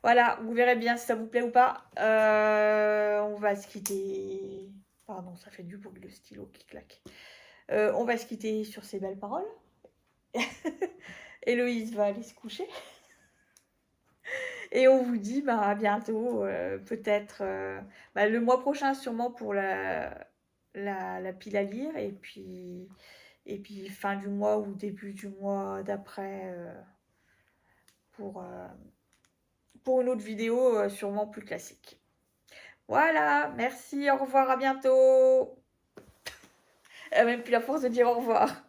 voilà, vous verrez bien si ça vous plaît ou pas. On va se quitter. Pardon, ça fait du bruit le stylo qui claque. On va se quitter sur ces belles paroles. Héloïse va aller se coucher. Et on vous dit à bientôt, peut-être le mois prochain sûrement pour la pile à lire, et puis fin du mois ou début du mois d'après pour une autre vidéo sûrement plus classique. Voilà, merci, au revoir, à bientôt. Même plus la force de dire au revoir.